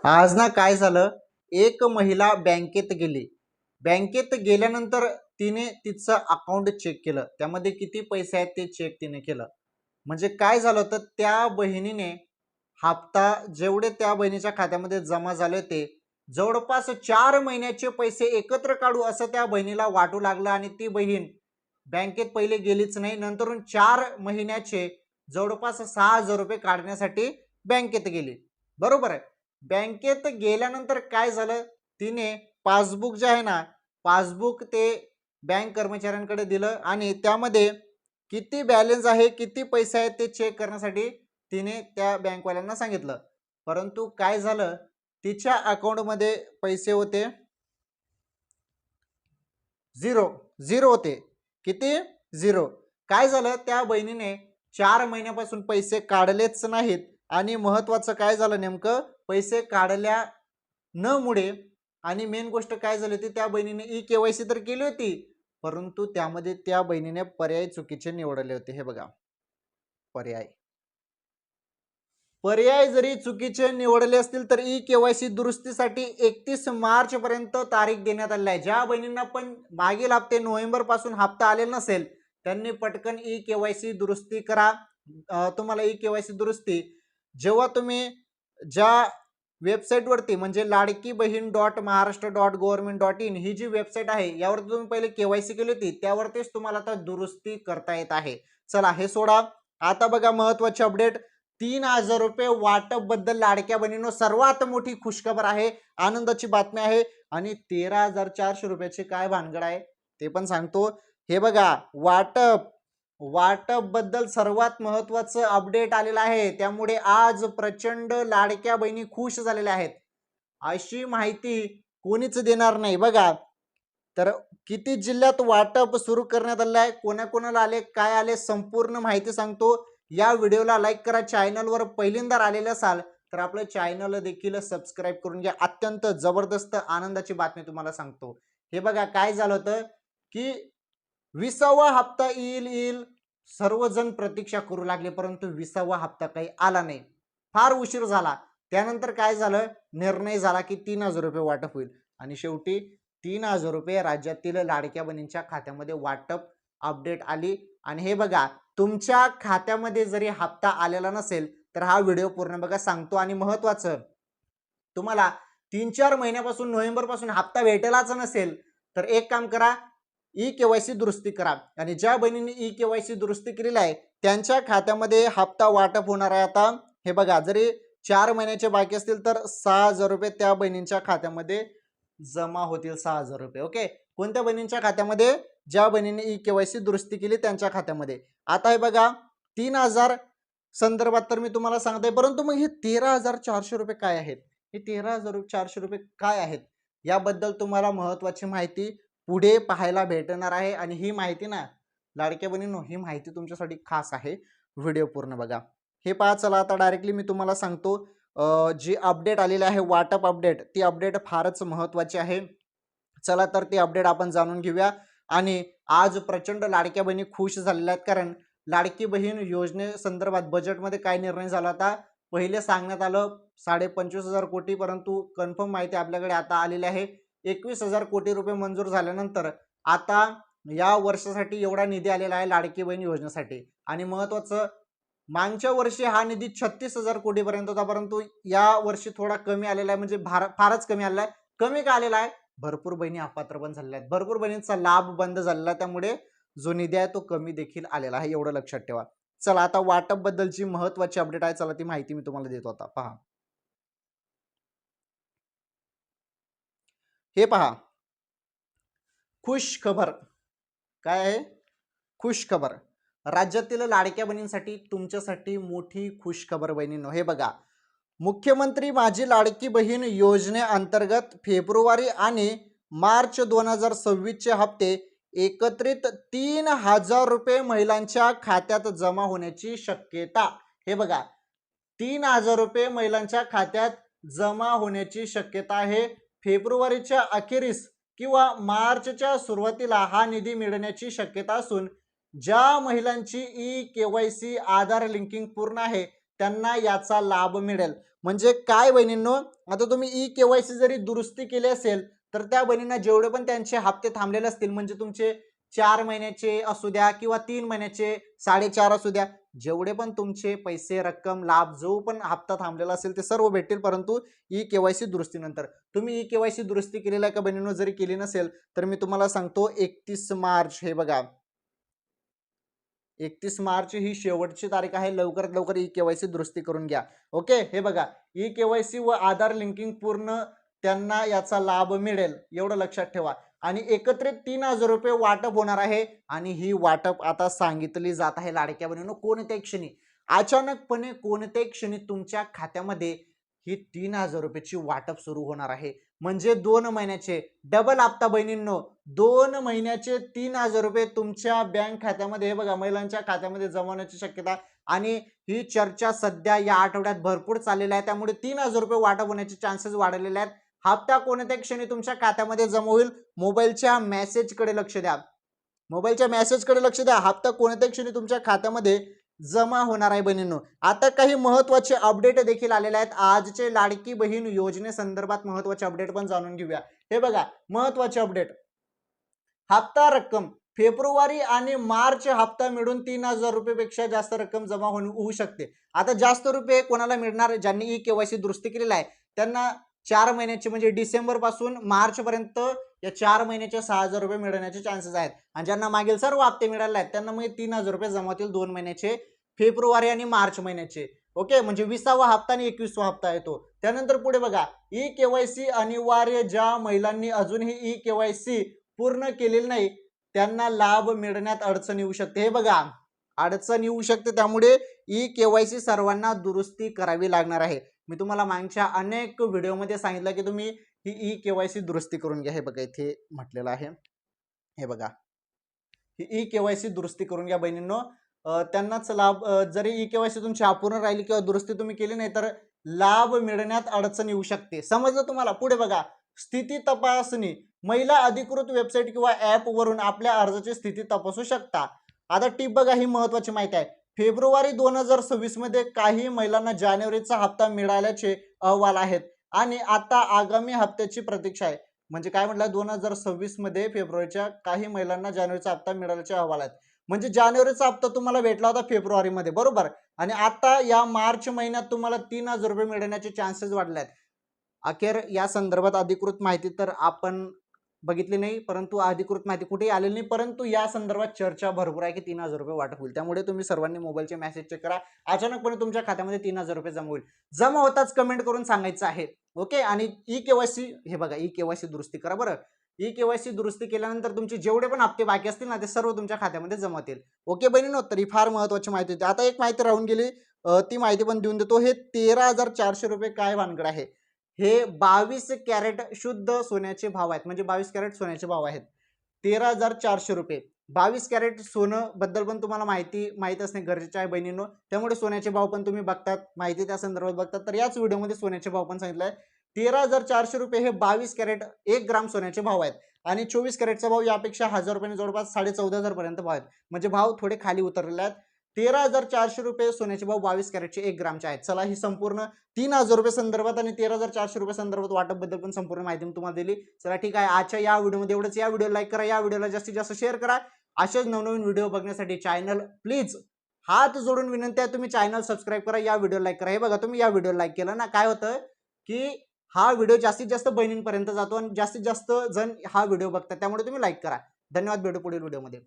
आज ना काय झालं, एक महिला बँकेत गेली. बँकेत गेल्यानंतर तिने तिचं अकाउंट चेक केलं. त्यामध्ये किती पैसे आहेत ते चेक तिने केलं. म्हणजे काय झालं तर त्या बहिणीने हप्ता जेवढे त्या बहिणीच्या खात्यामध्ये जमा झाले ते जवळपास 4 महिन्याचे पैसे एकत्र काढू असं त्या बहिणीला वाटू लागलं आणि ती बहीण बँकेत पहिले गेलीच नाही. नंतरून 4 महिन्याचे जवळपास 6,000 रुपये काढण्यासाठी बँकेत गेली. बरोबर आहे. बँकेत गेल्यानंतर काय झालं, तिने पासबुक जे आहे ना, पासबुक ते बँक कर्मचाऱ्यांकडे दिलं आणि त्यामध्ये किती बॅलन्स आहे, किती पैसे आहेत ते चेक करण्यासाठी तिने त्या बँकवाल्यांना सांगितलं. परंतु काय झालं, तिच्या अकाउंटमध्ये पैसे होते झिरो. झिरो होते. किती? झिरो. काय झालं, त्या बहिणीने 4 महिन्यापासून पैसे काढलेच नाहीत आणि महत्वाचं काय झालं नेमकं, पैसे काढल्या न मुळे आणि मेन गोष्ट काय झाली होती, त्या बहिणीने ई-केवायसी तर केली होती, परंतु त्यामध्ये त्या बहिणीने पर्याय चुकीचे निवडले होते. हे बघा, पर्याय पर्याय जरी चुकीचे निवडले असतील तर ई-केवायसी दुरुस्तीसाठी 31 मार्च पर्यंत तारीख देण्यात आली आहे. ज्या बहिणींना पण मागील हप्ते नोव्हेंबर पासून हप्ता आलेला नसेल त्यांनी पटकन ई-केवायसी दुरुस्ती करा. तुम्हाला ई-केवायसी दुरुस्ती जेव्हा तुम्ही ज्या वेबसाईटवरती म्हणजे लाडकी बहीण .महाराष्ट्र.gov.in ही जी वेबसाईट आहे यावर तुम्ही पहिले केवायसी केली होती त्यावरतीच तुम्हाला आता दुरुस्ती करता येत आहे. चला हे सोडा. आता बघा महत्वाची अपडेट, 3,000 रुपये वाटप बद्दल लाडक्या बहिणींनो सर्वात मोठी खुशखबर आहे, आनंदाची बातमी आहे. आणि 13,400 रुपयाची काय भानगड आहे ते पण सांगतो. हे बघा, वाटप वाटप बद्दल सर्वात महत्वाचं अपडेट आलेलं आहे. त्यामुळे आज प्रचंड लाडक्या बहिणी खुश झालेल्या आहेत. अशी माहिती कोणीच देणार नाही. बघा, तर किती जिल्ह्यात वाटप सुरू करण्यात आले आहे, कोणाकोणाला आले, काय आले, संपूर्ण माहिती सांगतो. या व्हिडिओला लाईक करा. चॅनलवर पहिल्यांदा आलेले असाल तर आपलं चॅनल देखील सबस्क्राईब करून घ्या. अत्यंत जबरदस्त आनंदाची बातमी तुम्हाला सांगतो. हे बघा काय झालं होतं की 20वा हप्ता येईल येईल सर्वजण प्रतीक्षा करू लागले, परंतु 20वा हप्ता काही आला नाही. फार उशीर झाला. त्यानंतर काय झालं, निर्णय झाला की 3,000 रुपये वाटप होईल आणि शेवटी 3,000 रुपये राज्यातील लाडक्या बहिणींच्या खात्यामध्ये वाटप अपडेट आली. आणि हे बघा, तुमच्या खात्यामध्ये जरी हप्ता आलेला नसेल तर हा व्हिडिओ पूर्ण बघा, सांगतो. आणि महत्वाचं, तुम्हाला 3-4 महिन्यापासून नोव्हेंबर पासून हप्ता भेटलाच नसेल तर एक काम करा, ई-केवायसी दुरुस्ती करा. आणि ज्या बहिणींनी ई-केवायसी दुरुस्ती केलेली आहे त्यांच्या खात्यामध्ये हप्ता वाटप होणार आहे. आता हे बघा, जरी 4 महिन्याचे बाकी असतील तर 6,000 रुपये त्या बहिणींच्या खात्यामध्ये जमा होतील. 6,000 रुपये. ओके. कोणत्या बहिणींच्या खात्यामध्ये? ज्या बहिणीने ई-केवायसी दुरुस्ती केली त्यांच्या खात्यामध्ये. आता हे बघा, 3,000 संदर्भात तर मी तुम्हाला सांगतोय, परंतु मग हे 13,400 रुपये काय आहेत? हे 13,400 रुपये काय आहेत याबद्दल तुम्हाला महत्वाची माहिती पुढे पाहायला भेटणार आहे. आणि ही माहिती ना लाडक्या बहिणींनो, ही माहिती तुमच्यासाठी खास आहे. व्हिडिओ पूर्ण बघा. हे पहा. चला आता डायरेक्टली मी तुम्हाला सांगतो, जी अपडेट आलेली आहे वाटप अपडेट, ती अपडेट फारच महत्वाची आहे. चला तर ती अपडेट आपण जाणून घेऊया. आणि आज प्रचंड लाडक्या बहिणी खुश झालेल्या आहेत, कारण लाडकी बहीण योजनेसंदर्भात बजेटमध्ये काय निर्णय झाला होता. पहिले सांगण्यात आलं 25,500 कोटी, परंतु कन्फर्म माहिती आपल्याकडे आता आलेली आहे. 21,000 कोटी रुपये मंजूर झाल्यानंतर आता या वर्षासाठी एवढा निधी आलेला आहे लाडकी बहीण योजनेसाठी. आणि महत्वाचं, मागच्या वर्षी हा निधी 36,000 कोटी पर्यंत होता, परंतु या वर्षी थोडा कमी आलेला आहे. म्हणजे फारच कमी आलेला आहे. कमी का आलेला आहे? भरपूर बहिणी अपात्र पण झालेल्या आहेत, भरपूर बहिणींचा लाभ बंद झालेला आहे, त्यामुळे जो निधी आहे तो कमी देखील आलेला आहे. एवढं लक्षात ठेवा. चला आता वाटप बद्दलची महत्वाची अपडेट आहे, चला ती माहिती मी तुम्हाला देतो. आता पहा, हे पहा, खुश खबर. काय आहे? खुश खबर. राज्यातील लाडक्या बहिणींसाठी तुमच्यासाठी मोठी खुश खबर बहिणींनो. हे बघा, मुख्यमंत्री माझी लाडकी बहीण योजनेअंतर्गत फेब्रुवारी आणि मार्च 2026 चे हप्ते एकत्रित 3,000 रुपये महिलांच्या खात्यात जमा होण्याची शक्यता. हे बघा, 3,000 रुपये महिलांच्या खात्यात जमा होण्याची शक्यता आहे. फेब्रुवारीच्या अखेरीस किंवा मार्चच्या सुरुवातीला हा निधी मिळण्याची शक्यता असून ज्या महिलांची ई-केवायसी आधार लिंकिंग पूर्ण आहे त्यांना याचा लाभ मिळेल. म्हणजे काय बहिणींनो, आता तुम्ही ई-केवायसी जरी दुरुस्ती केली असेल तर त्या बहिणींना जेवढे पण त्यांचे हप्ते थांबलेले असतील, म्हणजे तुमचे 4 महिन्याचे असू द्या किंवा 3 महिन्याचे 4.5 असू द्या, जेवढे पण तुमचे पैसे, रक्कम, लाभ, जो पण हप्ता थांबलेला असेल ते सर्व भेटतील, परंतु ई-केवायसी दुरुस्तीनंतर. तुम्ही ई-केवायसी दुरुस्ती केलेला आहे का बहिणींनो? जरी केली नसेल तर मी तुम्हाला सांगतो 31 मार्च, हे बघा 31 मार्च ही शेवटची तारीख आहे. लवकरात लवकर ई-केवायसी दुरुस्ती करून घ्या. ओके, हे बघा ई-केवायसी व आधार लिंकिंग पूर्ण त्यांना याचा लाभ मिळेल, एवढं लक्षात ठेवा. आणि एकत्रित 3,000 रुपये वाटप होणार आहे आणि ही वाटप आता सांगितली जात आहे लाडक्या बहिणींनो. कोणत्याही क्षणी, अचानकपणे कोणत्याही क्षणी तुमच्या खात्यामध्ये ही 3,000 रुपयाची वाटप सुरू होणार आहे. म्हणजे 2 महिन्याचे डबल हप्ता बहिणींनो, 2 महिन्याचे 3,000 रुपये तुमच्या बँक खात्यामध्ये, हे बघा महिलांच्या खात्यामध्ये जमवण्याची शक्यता. आणि ही चर्चा सध्या या आठवड्यात भरपूर चाललेली आहे, त्यामुळे 3,000 रुपये वाटप होण्याचे चान्सेस वाढलेले आहेत. हप्ता कोणत्या क्षणी तुमच्या खात्यामध्ये जमा होईल, मोबाईलच्या मेसेजकडे लक्ष द्या. मोबाईलच्या मेसेजकडे लक्ष द्या. हप्ता कोणत्या क्षणी तुमच्या खात्यामध्ये जमा होणार आहे बहिणींनो. आता काही महत्त्वाचे अपडेट देखील आलेले आहेत. आजचे लाडकी बहीण योजनेसंदर्भात महत्त्वाचे अपडेट पण जाणून घेऊया. हे बघा महत्त्वाचे अपडेट. हप्ता रक्कम फेब्रुवारी आणि मार्च हप्ता मिळून 3,000 रुपयेपेक्षा जास्त रक्कम जमा होऊ शकते. आता जास्त रुपये कोणाला मिळणार? ज्यांनी ई-केवायसी दुरुस्ती केलेला आहे त्यांना 4 महिन्याचे, म्हणजे डिसेंबर पासून मार्च पर्यंत या 4 महिन्याचे 6,000 रुपये मिळण्याचे चान्सेस आहेत. आणि ज्यांना मागील सर्व हप्ते मिळाले आहेत त्यांना मग 3,000 रुपये जमा होतील 2 महिन्याचे, फेब्रुवारी आणि मार्च महिन्याचे. ओके, म्हणजे 20वा हप्ता आणि 21वा हप्ता येतो. त्यानंतर पुढे बघा, ई-केवायसी अनिवार्य. ज्या महिलांनी अजूनही ई-केवायसी पूर्ण केलेली नाही त्यांना लाभ मिळण्यात अडचण येऊ शकते. हे बघा अडचण येऊ शकते, त्यामुळे ई-केवायसी सर्वांना दुरुस्ती करावी लागणार आहे. मी तुम्हाला मागच्या अनेक व्हिडिओमध्ये सांगितलं की तुम्ही ही ई-केवायसी दुरुस्ती करून घ्या. हे बघा इथे म्हटलेलं आहे, हे बघा ही ई-केवायसी दुरुस्ती करून घ्या बहिणींनो. त्यांनाच लाभ. जरी ई-केवायसी तुमची अपूर्ण राहिली किंवा दुरुस्ती तुम्ही केली नाही तर लाभ मिळण्यात अडचण येऊ शकते. समजलं तुम्हाला? पुढे बघा, स्थिती तपासणी. महिला अधिकृत वेबसाईट किंवा ऍप वरून आपल्या अर्जाची स्थिती तपासू शकता. आता टिप बघा, ही महत्वाची माहिती आहे. फेब्रुवारी 2026 मध्ये काही महिलांना जानेवारीचा हप्ता मिळाल्याचे अहवाल आहेत आणि आता आगामी हप्त्याची प्रतीक्षा आहे. म्हणजे काय म्हटलं, 2026 मध्ये फेब्रुवारीच्या काही महिलांना जानेवारीचा हप्ता मिळाल्याचे अहवाल आहेत. म्हणजे जानेवारीचा हप्ता तुम्हाला भेटला होता फेब्रुवारीमध्ये, बरोबर, आणि आता या मार्च महिन्यात तुम्हाला 3,000 रुपये मिळण्याचे चान्सेस वाढले आहेत. अखेर या संदर्भात अधिकृत माहिती तर आपण बघितली नाही, परंतु अधिकृत माहिती कुठेही आलेली नाही, परंतु या संदर्भात चर्चा भरपूर आहे की 3,000 रुपये वाटप होईल. त्यामुळे तुम्ही सर्वांनी मोबाईलचे मेसेज चेक करा. अचानकपणे तुमच्या खात्यामध्ये 3,000 रुपये जमा होईल. जमा होताच कमेंट करून सांगायचं आहे. ओके, आणि ई-केवायसी, हे बघा ई-केवायसी दुरुस्ती करा बरं. ई-केवायसी दुरुस्ती केल्यानंतर तुमचे जेवढे पण हप्ते बाकी असतील ना ते सर्व तुमच्या खात्यामध्ये जमा होतील. ओके बहिणींनो, तरी फार महत्त्वाची माहिती होती. आता एक माहिती राहून गेली, ती माहिती पण देऊन देतो. हे 13,400 रुपये काय भानगड आहे? हे 22 कॅरेट शुद्ध सोन्याचे भाव आहेत, म्हणजे 22 कॅरेट सोन्याचे भाव आहेत. 13,400 रुपये. 22 कॅरेट सोनं बद्दल पण तुम्हाला माहित असणे गरजेचे आहे बहिणींनो. त्यामुळे सोन्याचे भाव पण तुम्ही बघतात, माहिती त्या संदर्भात बघतात. तर याच व्हिडिओमध्ये सोन्याचे भाव पण सांगितलं आहे. 13,400 रुपये हे 22 कॅरेट 1 ग्राम सोन्याचे भाव आहेत. आणि 24 कॅरेटचा भाव यापेक्षा 1,000 रुपयांनी जवळपास 14,500 पर्यंत भाव आहेत. म्हणजे भाव थोडे खाली उतरलेले आहेत. 13,400 रुपये सोन्याचे भाव 22 कॅरेटचे 1 ग्रामचे आहेत. चला, ही संपूर्ण 3,000 रुपये संदर्भात आणि 13,400 रुपये संदर्भात वाटप बद्दल पण संपूर्ण माहिती मी तुम्हाला दिली. चला ठीक आहे, आजच्या या व्हिडिओमध्ये एवढंच. या व्हिडिओला लाईक करा, या व्हिडिओला जास्तीत जास्त शेअर करा. असेच नवनवीन व्हिडिओ बघण्यासाठी चॅनल प्लीज हात जोडून विनंती आहे, तुम्ही चॅनल सबस्क्राईब करा, या व्हिडिओला लाईक करा. हे बघा, तुम्ही या व्हिडिओला लाईक केलं ना, काय होतं की हा व्हिडिओ जास्तीत जास्त बहिणींपर्यंत जातो आणि जास्तीत जास्त जण हा व्हिडिओ बघतात, त्यामुळे तुम्ही लाईक करा. धन्यवाद, भेटू पुढील व्हिडिओमध्ये.